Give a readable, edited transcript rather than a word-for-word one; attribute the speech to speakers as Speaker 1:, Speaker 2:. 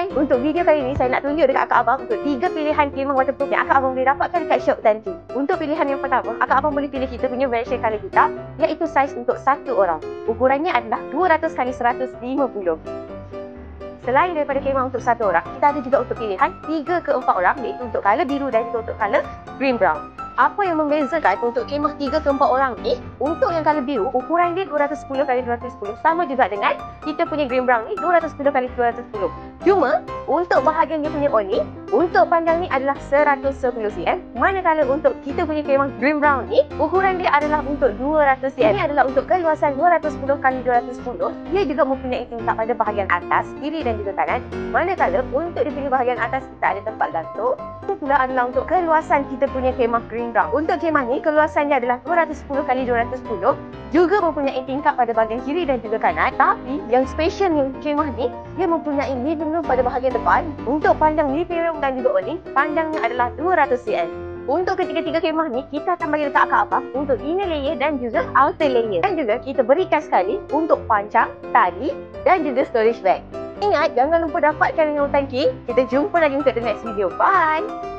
Speaker 1: Okey, untuk video kali ni saya nak tunjuk dekat akak abang untuk 3 pilihan kemah waterproof yang akak abang boleh dapatkan dekat shop Tanti. Untuk pilihan yang pertama, akak abang boleh pilih kita punya version color hitam, iaitu saiz untuk 1 orang. Ukurannya adalah 200 x 150. Selain daripada kemah untuk 1 orang, kita ada juga untuk pilihan 3 ke 4 orang, iaitu untuk color biru dan juga untuk color green brown. Apa yang membezakan untuk kemah 3 ke 4 orang ni, untuk yang color biru, ukuran dia 210 x 210, sama juga dengan kita punya green brown ni 210 x 210. Cuma, untuk bahagian dia punya awning, untuk panjang ni adalah 110 cm, manakala untuk kita punya kemah green brown ni, ukuran dia adalah untuk 200 cm. Ini adalah untuk keluasan 210 x 210. Dia juga mempunyai tingkap pada bahagian atas, kiri dan juga kanan. Manakala untuk di bahagian atas kita ada tempat gantung. Itu pula adalah untuk keluasan kita punya kemah green brown. Untuk kemah ni, keluasannya adalah 210 x 210, juga mempunyai tingkap pada bahagian kiri dan juga kanan. Tapi yang special ni kemah ni, dia mempunyai living room pada bahagian depan. Untuk panjang living room dan juga awning, panjangnya adalah 200 cm. Untuk ketiga-tiga kemah ni, kita akan bagi letak akak abang untuk inner layer dan juga outer layer. Dan juga kita berikan sekali untuk pancang, tali dan juga storage bag. Ingat, jangan lupa dapatkan dengan Tanki. Kita jumpa lagi untuk the next video. Bye!